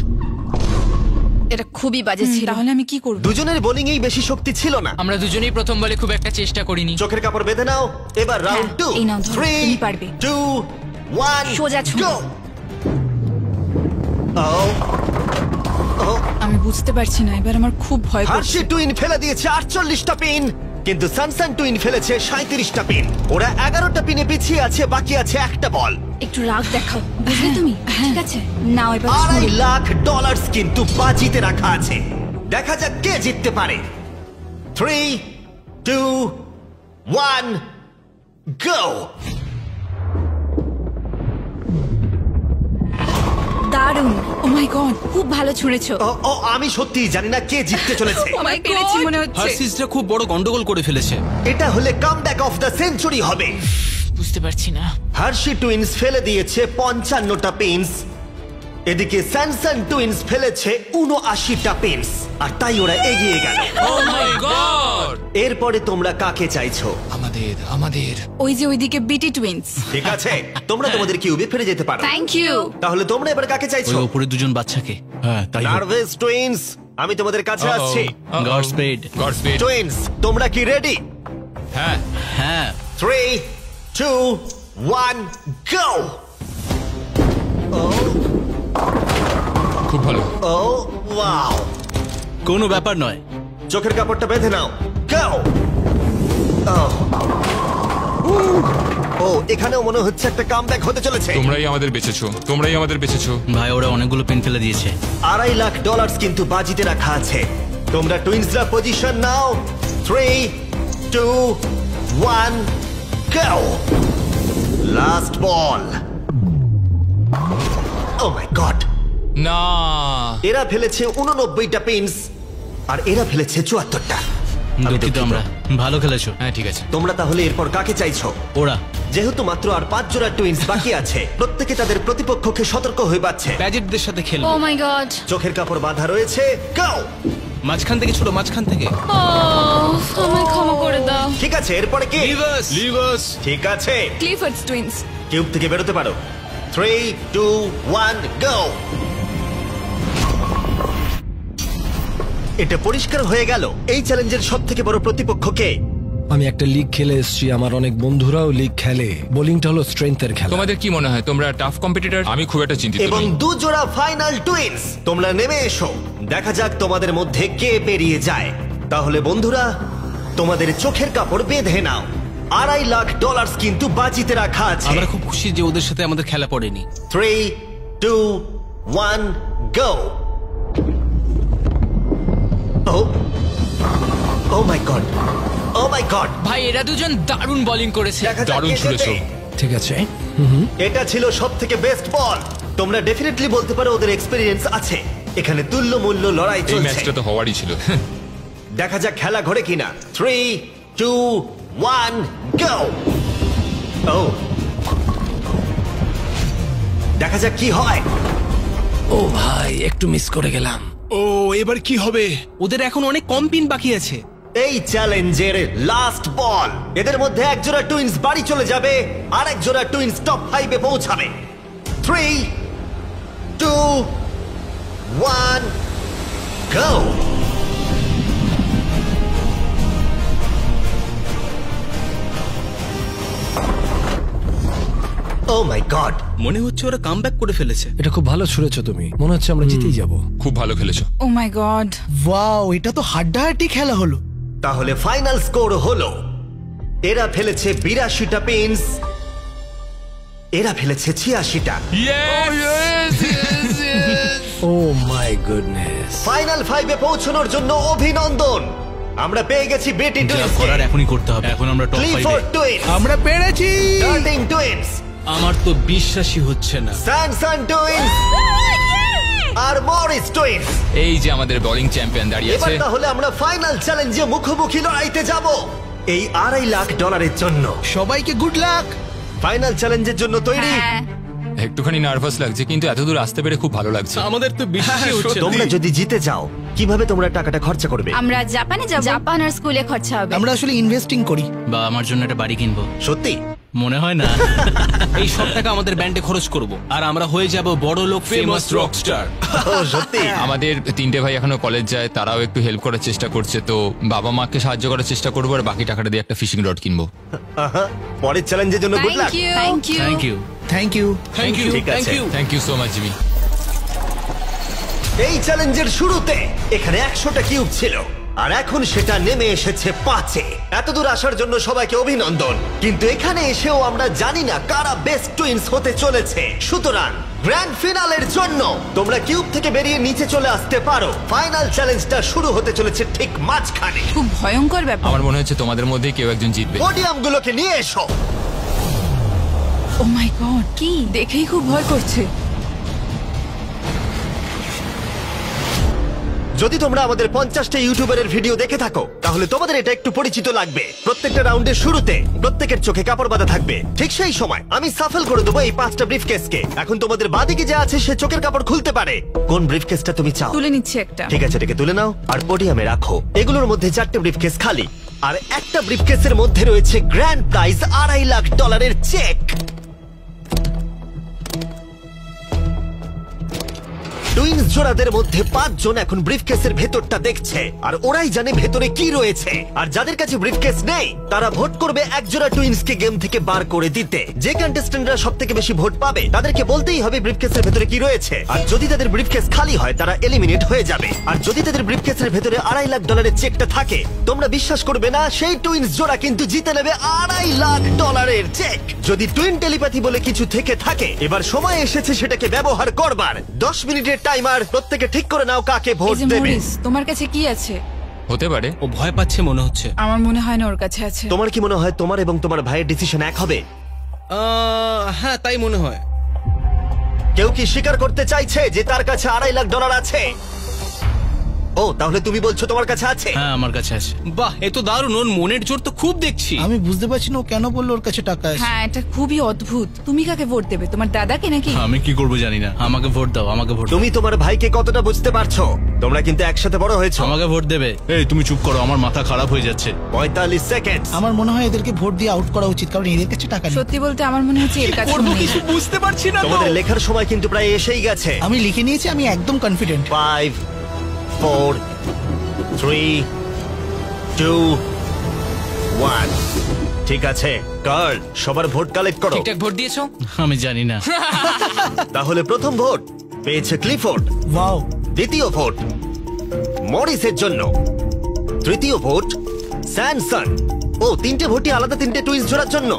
এটা খুবই বাজে ছিল। তাহলে আমি কি করব? দুজনের বোলিং এই বেশি শক্তি ছিল না। আমরা দুজনেই প্রথম বলে খুব একটা চেষ্টা করিনি। চোখের কাপড় বেঁধে নাও। এবার রাউন্ড 2, এই নাও ধরো, 3, তুমি পারবে। 2, 1, সোজা ছোঁড়ো। go! Oh! Oh! আমি বুঝতে পারছি না, এবার আমার খুব ভয় করছে। হার্শি টুইন ফেলে দিয়েছে 48টা পিন, কিন্তু সানসান টুইন ফেলেছে 37টা পিন। ওরা 11টা পিনে পিছিয়ে আছে, বাকি আছে একটা বল। একটু রাগ দেখাও, বুঝলে তুমি? ঠিক আছে, নাও এবার $2.5 ছোঁড়ো। লাখ কিন্তু বাজিতে রাখা আছে। দেখা যাক কে জিততে পারে। 3, 2, 1, go! দারুণ, ও মাই গড। খুব ভালো ছুঁড়েছো। ও, আমি সত্যি জানি না কে জিততে চলেছে। আমি পেরেছি মনে হচ্ছে। হার্সিসরা খুব বড় গন্ডগোল করে ফেলেছে। এটা হলে কামব্যাক অফ দ্য সেঞ্চুরি হবে। বুঝতে পারছি না। হার্শি টুইন্স ফেলে দিয়েছে 55টা পিনস, এদিকে স্যানসন টুইন্স ফেলেছে 79টা পিনস, আর তাই ওরা এগিয়ে গেল। ও মাই গড! এরপরে তোমরা কাকে চাইছো? আমাদের ওই যে ওইদিকে বিটি টুইন্স। ঠিক আছে, তোমরা তোমাদের কিউবে ফিরে যেতে পারো। Thank you. তাহলে তোমরা এবার কাকে ওই চাইছো? ওপরে দুজন বাচ্চাকে। হ্যাঁ, তাই নার্ভাস টুইন্স, আমি তোমাদের কাছে আসছি। Gods paid. টুইন্স, তোমরা কি রেডি? হ্যাঁ, হ্যাঁ, 3, 2, 1, go! খুব ভালো। ও ওয়াও! কোনো ব্যাপার নয়। চোখের কাপড়টা বেঁধে নাও। Go! ও, এখানেও মনে হচ্ছে একটা কামব্যাক হতে চলেছে। তোমরাই আমাদের বেঁচেছো। ভাই, ওরা অনেকগুলো পেন ফেলে দিয়েছে। $2.5 লাখ কিন্তু বাজিতে রাখা আছে। তোমরা টুইন্সরা পজিশন নাও। 3, 2, 1, go! Last ball. Oh my God! না, এরা ফেলেছে 89টা পিনস, আর এরা ফেলেছে 74টা। দুঃখিত আমরা। ভালো খেলেছো। হ্যাঁ ঠিক আছে। তোমরা তাহলে এরপর কাকে চাইছো? ওরা। যেহেতু মাত্র আর 5 জোড়া টুইন্স বাকি আছে, প্রত্যেকে তাদের প্রতিপক্ষকে সতর্ক হয়ে পাচ্ছে। ব্যাজেটদের সাথে খেলবো। ও মাই গড। চোখের কাপড় বাঁধা রয়েছে। গো! মাঝখান থেকে ছোট, মাঝখান থেকে। আমায় ক্ষমা করে দাও। ঠিক আছে, এরপরে কি? লিভার্স। ঠিক আছে, ক্লিফোর্ডস টুইন্স। কিউব থেকে বেরোতে পারো। 3, 2, 1, গো! এটা পরিষ্কার হয়ে গেল এই চ্যালেঞ্জের সবথেকে বড় প্রতিপক্ষকে। আমি একটা লিগ খেলে এসেছি, আমার অনেক বন্ধুরাও লিগ খেলে। বোলিংটা হলো স্ট্রেংথের খেলা। তোমাদের কি মনে হয় তোমরা টাফ কম্পিটিটর? আমি খুব একটা চিন্তিত এবং নই। 2 জোড়া ফাইনাল টুইন্স, তোমরা নেমে এসো। দেখা যাক তোমাদের মধ্যে কে পেরিয়ে যায়। তাহলে বন্ধুরা, তোমাদের চোখের কাপড় বেঁধে নাও। $2.5 লাখ কিন্তু বাজিতে রাখা আছে। আমরা খুব খুশি যে ওদের সাথে আমাদের খেলা পড়েনি। 3, 2, 1, go! Oh my god! Oh my god! ভাই এরা দুজন দারুণ বোলিং করেছে। দেখা যাক দারুণ কে ছুড়েছো। জেতে। ঠিক আছে। এটা ছিল সবথেকে বেস্ট বল। তোমরা ডেফিনেটলি বলতে পারো ওদের এক্সপেরিয়েন্স আছে। এখানে তুল্য মূল্য লড়াই এই চলছে। ম্যাচটা তো হওয়ারই ছিল। দেখা যাক খেলা ঘরে কিনা। 3, 2, 1, go! Oh! দেখা যাক কি হয়। ও ভাই, একটু মিস করে গেলাম। ও এবার কি হবে? ওদের এখন অনেক কম পিন বাকি আছে। এই চ্যালেঞ্জের লাস্ট বল। এদের মধ্যে এক জোড়া টুইন্স বাড়ি চলে যাবে, আর এক জোড়া টুইন্স টপ 5 এ পৌঁছাবে। 3, 2, 1, go! Oh my god! মনে হচ্ছে ওরা কামব্যাক করে ফেলেছে। এটা খুব ভালো ছুড়েছো তুমি, মনে হচ্ছে আমরা জিতেই যাব। খুব ভালো খেলেছো। ও মাই গড। ওয়াও, এটা তো হাড্ডাহাড্ডি খেলা হলো। তাহলে ফাইনাল স্কোর হলো, এরা ফেলেছে 82টা পিনস, এরা ফেলেছে 86টা। ও মাই গুডনেস। ফাইনাল 5 এ পৌঁছানোর জন্য অভিনন্দন। আমরা পেয়ে গেছি বেটি যা টুইন্স, করার এখনই করতে হবে। এখন আমরা টপ 5 ক্লিফোর্ড টুইন্স, আমরা পেরেছি। ডার্লিং টুইন্স, আমার তো বিশ্বাসই হচ্ছে না। স্যানসন টুইন্স আর মরিস টুইন্স। এই যে আমাদের বোলিং চ্যাম্পিয়ন দাঁড়িয়ে এবার আছে। তাহলে আমরা ফাইনাল চ্যালেঞ্জে মুখোমুখি লড়াইতে যাব এই $2.5 লাখ জন্য। সবাইকে গুড লাক। ফাইনাল চ্যালেঞ্জের জন্য তৈরি? হ্যাঁ। একটুখানি নার্ভাস লাগছে, কিন্তু এতদূর আসতে পেরে খুব ভালো লাগছে। আমাদের তো বিশ্বাসই হচ্ছে না। তোমরা যদি জিতে যাও, কিভাবে তোমরা টাকাটা খরচা করবে? আমরা জাপানে যাব। জাপান আর স্কুলে খরচা হবে। আমরা আসলে ইনভেস্টিং করি। বা আমার জন্য একটা বাড়ি কিনবো। সত্যি? মনে হয় না। এই সব টাকা আমাদের ব্যান্ডে খরচ করব, আর আমরা হয়ে যাব বড় লোক, ফেমাস রকস্টার। ও সত্যি? আমাদের 3টে ভাই এখনো কলেজ যায়, তারাও একটু হেল্প করার চেষ্টা করছে, তো বাবা মাকে সাহায্য করার চেষ্টা করবো, আর বাকি টাকাটা দিয়ে একটা ফিশিং রড কিনবো। আহা, পরের চ্যালেঞ্জের জন্য good luck. Thank you. Thank you. Thank you. Thank you, ঠিক আছে। Thank you. Thank you so much Jimmy. এই চ্যালেঞ্জের শুরুতে এখানে 100টা কিউব ছিল, আর এখন সেটা নেমে এসেছে 5-এ। এতদূর আসার জন্য সবাইকে অভিনন্দন। কিন্তু এখানে এসেও আমরা জানি না কারা বেস্ট টুইন্স হতে চলেছে। সুতরাং গ্র্যান্ড ফিনালের জন্য তোমরা কিউব থেকে বেরিয়ে নিচে চলে আসতে পারো। ফাইনাল চ্যালেঞ্জটা শুরু হতে চলেছে ঠিক মাঝখানে। খুব ভয়ঙ্কর ব্যাপার। আমার মনে হচ্ছে তোমাদের মধ্যেই কেউ একজন জিতবে। পোডিয়ামগুলোকে নিয়ে এসো। ও মাই গড, কি দেখেই খুব ভয় করছে। যদি তোমরা আমাদের 50টা ইউটিউবারের ভিডিও দেখে থাকো, তাহলে তোমাদের এটা একটু পরিচিত লাগবে। প্রত্যেকটা রাউন্ডের শুরুতে প্রত্যেকের চোখে কাপড় বাঁধা থাকবে। ঠিক সেই সময় আমি সাফল করে দেবো এই 5টা ব্রিফকেসকে। এখন তোমাদের বাদিকে যে আছে সে চোখের কাপড় খুলতে পারে। কোন ব্রিফকেসটা তুমি চাও? তুলে নিচ্ছে একটা। ঠিক আছে, এটাকে তুলে নাও আর পোডিয়ামে রাখো। এগুলোর মধ্যে 4টে ব্রিফকেস খালি, আর একটা ব্রিফকেসের মধ্যে রয়েছে grand prize $2.5 lakh cheque. Twins জোড়াদের মধ্যে 5 জন এখন ব্রিফকেসের ভেতরটা দেখছে, আর ওরাই জানে ভেতরে কি রয়েছে। আর যাদের কাছে ব্রিফকেস নেই, তারা ভোট করবে এক জোড়া টুইন্সকে গেম থেকে বার করে দিতে। যে কন্টেস্ট্যান্টরা সবথেকে বেশি ভোট পাবে তাদেরকে বলতেই হবে ব্রিফকেসের ভেতরে কি রয়েছে। আর যদি তাদের ব্রিফকেস খালি হয়, তারা এলিমিনেট হয়ে যাবে। আর যদি তাদের ব্রিফকেসের ভেতরে $2.5 লাখ চেকটা থাকে, তোমরা বিশ্বাস করবে না, সেই টুইন্স জোড়া কিন্তু জিতে নেবে $2.5 লাখ চেক। যদি টুইন টেলিপ্যাথি বলে কিছু থেকে থাকে, এবার সময় এসেছে সেটাকে ব্যবহার করবার। 10 মিনিটের টাইমার। প্রত্যেকে ঠিক করে নাও কাকে ভোট এই যে দেবে। মরিস, তোমার কাছে কি আছে? হতে পারে। ও ভয় পাচ্ছে মনে হচ্ছে। আমার মনে হয় না ওর কাছে আছে। তোমার কি মনে হয় তোমার এবং তোমার ভাইয়ের ডিসিশন এক হবে? হ্যাঁ, তাই মনে হয়। কেউ কি স্বীকার করতে চাইছে যে তার কাছে $2.5 লাখ আছে? ও, তাহলে তুমি বলছো তোমার কাছে আছে? হ্যাঁ, আমার কাছে আছে। বাহ, এ তো দারুণ। ওর মনের জোর তো খুব দেখছি। আমি বুঝতে পারছি না ও কেন বললো ওর কাছে টাকা আছে। হ্যাঁ, এটা খুবই অদ্ভুত। তুমি কাকে ভোট দেবে? তোমার দাদাকে নাকি? আমি কি করবো জানি না। আমাকে ভোট দাও, আমাকে ভোট দাও। তুমি তোমার ভাইকে কতটা বুঝতে পারছো? তোমরা কিন্তু একসাথে বড় হয়েছো। আমাকে ভোট দেবে। এই তুমি চুপ করো, আমার মাথা খারাপ হয়ে যাচ্ছে। 45 সেকেন্ড। আমার মনে হয় এদেরকে ভোট দিয়ে আউট করা উচিত, কারণ এদের কাছে টাকা নেই। সত্যি বলতে আমার মনে হচ্ছে এর কাছে করবো কিছু বুঝতে পারছি না তো। তোমাদের লেখার সময় কিন্তু প্রায় এসেই গেছে। আমি লিখে নিয়েছি, আমি একদম কনফিডেন্ট। 5, 4, 3, 2, 1। ঠিক আছে, কার্ল, সবার ভোট কালেক্ট করো। ঠিকঠাক ভোট দিয়েছো? আমি জানি না। তাহলে প্রথম ভোট পেয়েছে ক্লিফোর্ড। ওয়াও। দ্বিতীয় ভোট মরিসের জন্য। তৃতীয় ভোট স্যামসন। ও 3টে ভোটই আলাদা, 3টে টুইন্স জোড়ার জন্য।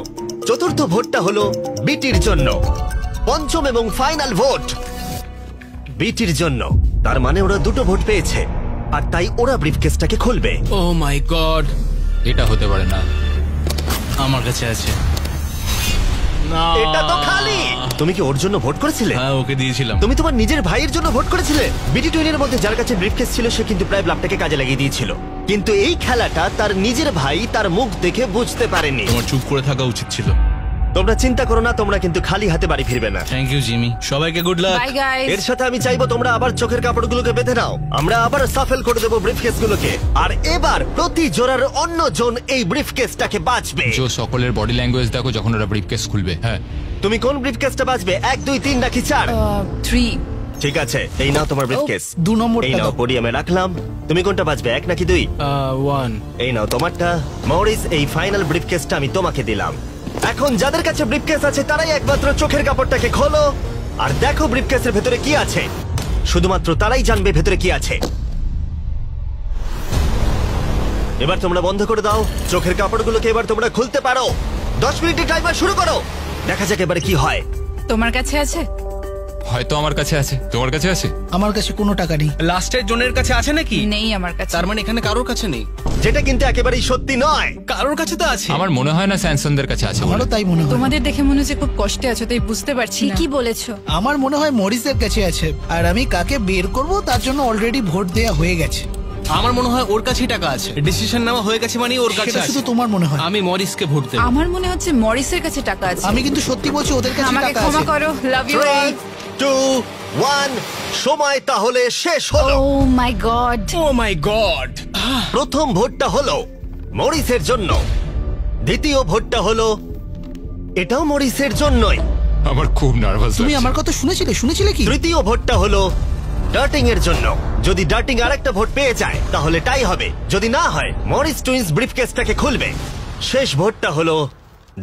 চতুর্থ ভোটটা হলো বিটির জন্য। পঞ্চম এবং ফাইনাল ভোট বিটির জন্য। তার মানে ওরা 2টো ভোট পেয়েছে, আর তাই ওরা ব্রিফকেসটাকে খুলবে। ও মাই গড, এটা হতে পারে না। আমার কাছে আছে। না এটা তো খালি। তুমি কি ওর জন্য ভোট করেছিলে? হ্যাঁ, ওকে দিয়েছিলাম। তুমি তোমার নিজের ভাইয়ের জন্য ভোট করেছিলে? বিটি টুইনের মধ্যে যার কাছে ব্রিফকেস ছিল সে কিন্তু প্রায় ব্লাফটাকে কাজে লাগিয়ে দিয়েছিল, কিন্তু এই খেলাটা তার নিজের ভাই তার মুখ দেখে বুঝতে পারেনি। তোমার চুপ করে থাকা উচিত ছিল। তোমরা চিন্তা করো না, তোমরা কিন্তু খালি হাতে বাড়ি ফিরবে না। থ্যাংক ইউ জিমি, সবাইকে গুড লাক। Bye guys. এর সাথে আমি চাইবো তোমরা আবার চোখের কাপড়গুলোকে বেঁধে নাও। আমরা আবার সাফেল করে দেবো ব্রিফকেসগুলোকে, আর এবার প্রতি জোড়ার অন্য জন এই ব্রিফকেসটাকে বাঁচবে। জো, সকলের বডি ল্যাঙ্গুয়েজ দেখো যখন ওরা ব্রিফকেস খুলবে। হ্যাঁ, তুমি কোন ব্রিফকেসটা বাঁচবে? 1, 2, 3 নাকি 4? 3। ঠিক আছে, এই নাও তোমার ব্রিফকেস। 2 নম্বরটা এই নাও দাও। পোডিয়ামে রাখলাম। তুমি কোনটা বাঁচবে, 1 নাকি 2? 1। এই নাও তোমারটা। মরিস, এই ফাইনাল ব্রিফকেসটা আমি তোমাকে দিলাম। এখন যাদের কাছে ব্রিফকেস আছে তারাই একমাত্র চোখের কাপড়টাকে খোলো আর দেখো ব্রিফকেসের ভেতরে কি আছে। শুধুমাত্র তারাই জানবে ভেতরে কি আছে। এবার তোমরা বন্ধ করে দাও চোখের কাপড়গুলোকে, এবার তোমরা খুলতে পারো। 10 মিনিটের টাইমার শুরু করো, দেখা যাক এবারে কি হয়। তোমার কাছে আছে? হয়তো আমার কাছে আছে। তোমার কাছে আছে? আমার কাছে কোনো টাকা নেই। লাস্টের জনের কাছে আছে নাকি? নেই আমার কাছে। তার মানে এখানে কারোর কাছে নেই। যেটা কিন্তু একেবারেই সত্যি নয়। কারোর কাছে তো আছে। আমার মনে হয় না স্যামসনদের কাছে আছে বলে। আমারও তাই মনে হয়। তোমাদের দেখে মনে হচ্ছে খুব কষ্টে আছো, তাই বুঝতে পারছি না। কি বলেছো? আমার মনে হয় মরিসের কাছে আছে, আর আমি কাকে বের করব তার জন্য অলরেডি ভোট দেয়া হয়ে গেছে। আমার মনে হয় ওর কাছেই টাকা আছে। ডিসিশন নেওয়া হয়ে গেছে মানে ওর কাছে সেটা আছে। শুধু তোমার মনে হয়। আমি মরিসকে ভোট দেব। আমার মনে হচ্ছে মরিসের কাছে টাকা আছে। আমি কিন্তু সত্যি বলছি, ওদের কাছে আমাকে টাকা ক্ষমা আছে। করো। Love you 3, all. 2, 1 সময় তাহলে শেষ হলো। ও my god. O my god. প্রথম ভোটটা হলো মরিসের জন্য, দ্বিতীয় ভোটটা হলো এটাও মরিসের জন্যই, আমার খুব নার্ভাস তুমি আমার কথা শুনেছিলে কি? তৃতীয় ভোটটা হলো ডার্টিং এর জন্য। যদি ডার্টিং আরেকটা ভোট পেয়ে যায় তাহলে টাই হবে, যদি না হয় মরিস টুইন্স ব্রিফকেসটাকে খুলবে। শেষ ভোটটা হলো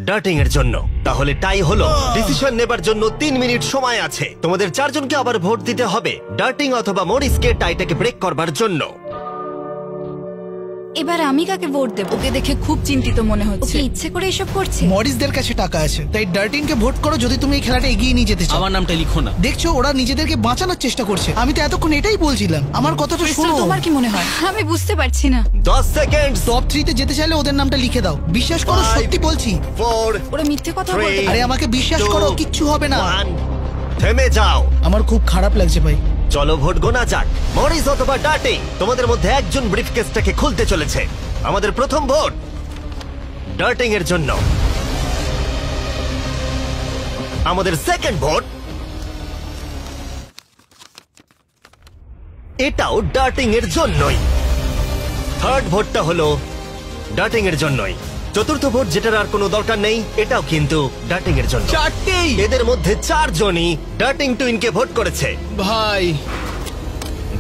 ডার্টিং এর জন্য, তাহলে টাই হলো। ডিসিশন নেবার জন্য 3 মিনিট সময় আছে। তোমাদের 4 জনকে আবার ভোট দিতে হবে ডার্টিং অথবা মরিসকে টাইটাকে ব্রেক করবার জন্য। এবার আমি কাকে ভোট দেব? ওকে দেখে খুব চিন্তিত মনে হচ্ছে। ওকে ইচ্ছে করে এসব করছে। মরিসদের কাছে টাকা আছে, তাই ডার্টিনকে ভোট করো যদি তুমি এই খেলাটা এগিয়ে নিয়ে যেতে চাও। আমার নামটা লিখো না। দেখছো ওরা নিজেদেরকে বাঁচানোর চেষ্টা করছে। আমি তো এতক্ষণ এটাই বলছিলাম, আমার কথাটা ক্রিস্টাল, শোনো। তোমার কি মনে হয়? আমি বুঝতে পারছি না। 10 সেকেন্ড। টপ 3 তে যেতে চাইলে ওদের নামটা লিখে দাও। বিশ্বাস করো, 5, সত্যি বলছি। 4, ওরা মিথ্যে কথা 3, বলতে আরে পারে। আমাকে বিশ্বাস করো, কিচ্ছু হবে না। 1 থেমে যাও। আমার খুব খারাপ লাগছে ভাই। চলো ভোট গোনা যাক। মরিস অথবা ডার্টিং, তোমাদের মধ্যে একজন ব্রিফকেসটাকে খুলতে চলেছে। আমাদের প্রথম ভোট ডার্টিং এর জন্য। আমাদের সেকেন্ড ভোট এটাও ডার্টিং এর জন্যই। থার্ড ভোটটা হলো ডার্টিং এর জন্যই। চতুর্থ ভোট, যেটার আর কোনো দরকার নেই, এটাও কিন্তু ডার্টিং এর জন্য। 4টেই। এদের মধ্যে 4 জনই ডার্টিং টুইনকে ভোট করেছে। ভাই,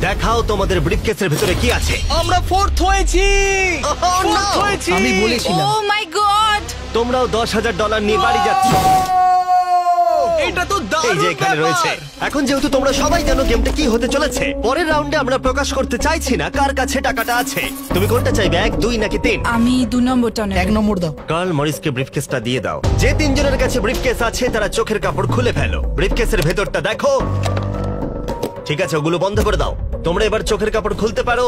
দেখাও তোমাদের ব্রিফকেসের ভিতরে কি আছে। আমরা 4th হয়েছি। Oh, no! 4th হয়েছি। আমি বলেছিলাম। ও মাই গড! তোমরাও $10,000 নিয়ে বাড়ি যাচ্ছ। এটা তো এই দারুণ যে এখানে ব্যাপার। রয়েছে। এখন যেহেতু তোমরা সবাই জানো গেমটা কি হতে চলেছে, পরের রাউন্ডে আমরা প্রকাশ করতে চাইছি না কার কাছে টাকাটা আছে। তুমি কোনটা চাইবে, 1, 2 নাকি 3? আমি 2 নম্বরটা নেব। 1 নম্বর দাও। কার্ল মরিসকে ব্রিফকেসটা দিয়ে দাও। যে 3 জনের কাছে ব্রিফকেস আছে তারা চোখের কাপড় খুলে ফেলো। ব্রিফকেসের ভেতরটা দেখো। ঠিক আছে, ওগুলো বন্ধ করে দাও। তোমরা এবার চোখের কাপড় খুলতে পারো।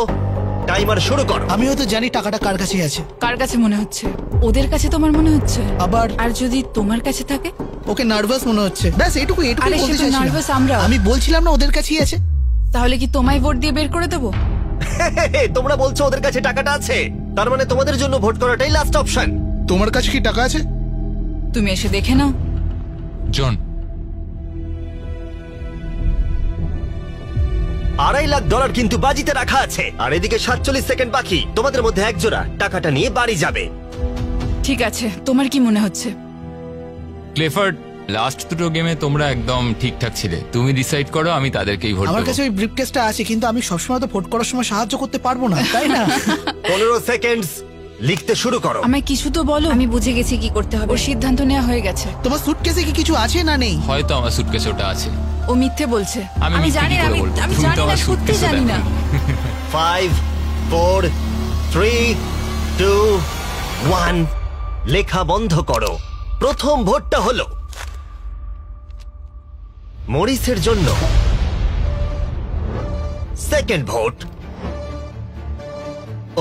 টাইমার শুরু করো। আমি হয়তো জানি টাকাটা কার কাছে আছে। কার কাছে মনে হচ্ছে? ওদের কাছে তোমার মনে হচ্ছে? আবার আর যদি তোমার কাছে থাকে? ওকে নার্ভাস মনে হচ্ছে। ব্যাস এইটুকু আরে বলতে সে তো চাইছিলাম। নার্ভাস আমরা। আমি বলছিলাম না ওদের কাছেই আছে। তাহলে কি তোমায় ভোট দিয়ে বের করে দেবো? তোমরা বলছো ওদের কাছে টাকাটা আছে, তার মানে তোমাদের জন্য ভোট করাটাই লাস্ট অপশন। তোমার কাছে কি টাকা আছে? তুমি এসে দেখে নাও। জন, $2.5 লাখ কিন্তু বাজিতে রাখা আছে, আর এদিকে 47 সেকেন্ড বাকি। তোমাদের মধ্যে এক জোড়া টাকাটা নিয়ে বাড়ি যাবে। ঠিক আছে, তোমার কি মনে হচ্ছে? ক্লেফার্ড, লাস্ট দুটো গেমে তোমরা একদম ঠিকঠাক ছিলে। তুমি ডিসাইড করো, আমি তাদেরকেই ভোট আমার দেবো। কাছে ওই ব্রিফকেসটা আছে, কিন্তু আমি সবসময় তো ভোট করার সময় সাহায্য করতে পারবো না, তাই না? 15 সেকেন্ড, লিখতে শুরু করো। আমায় কিছু তো বলো। আমি বুঝে গেছি কি করতে হবে। ওর সিদ্ধান্ত নেওয়া হয়ে গেছে। তোমার সুটকেসে কি কিছু আছে না নেই? হয়তো আমার সুটকেসে ওটা আছে। ও মিথ্যে বলছে। আমি আমি মিথ্যে জানি কি না, করে আমি বলবো? আমি তুমি তো জানি না, আমার সত্যি suitcase-ও জানি না। দেখোনি। 5, 4, 3, 2 1 লেখা বন্ধ করো। প্রথম ভোটটা হলো মরিসের জন্য। সেকেন্ড ভোট,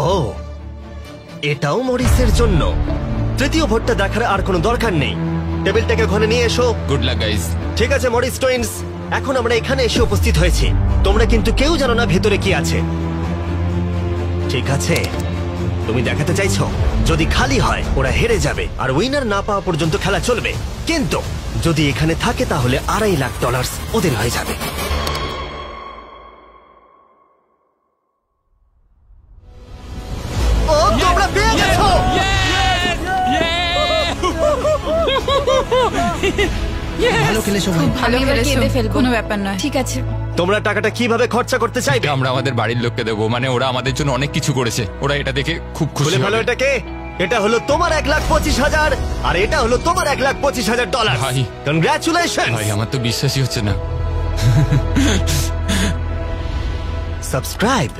ও এটাও মরিসের জন্য। তৃতীয় ভোটটা দেখার আর কোনো দরকার নেই। টেবিলটাকে ওখানে নিয়ে এসো। Good luck guys. ঠিক আছে মরিস টুইনস, এখন আমরা এখানে এসে উপস্থিত হয়েছি। তোমরা কিন্তু কেউ জানো না ভেতরে কি আছে। ঠিক আছে, তুমি দেখাতে চাইছো যদি খালি হয় ওরা হেরে যাবে আর উইনার না পাওয়া পর্যন্ত খেলা চলবে। কিন্তু যদি এখানে থাকে তাহলে $2.5 লাখ ওদের হয়ে যাবে। ও তোমরা পেয়ে গেছো। ভালো খেলেছো ভাই। ভালো আমি এবার খেলেছো, কেঁদে ফেলবো। কোনো ব্যাপার নয়। ঠিক আছে। তোমরা টাকাটা কিভাবে খরচা করতে চাইবে? এটা আমরা আমাদের বাড়ির লোককে দেবো, মানে ওরা আমাদের জন্য অনেক কিছু করেছে, ওরা এটা দেখে খুব খুশি খুলে ফেলো হবে। এটাকে। এটা হলো তোমার $1,25,000 আর এটা হলো তোমার $1,25,000। ভাই। কনগ্রাচুলেশন। ভাই আমার তো বিশ্বাসই হচ্ছে না। সাবস্ক্রাইব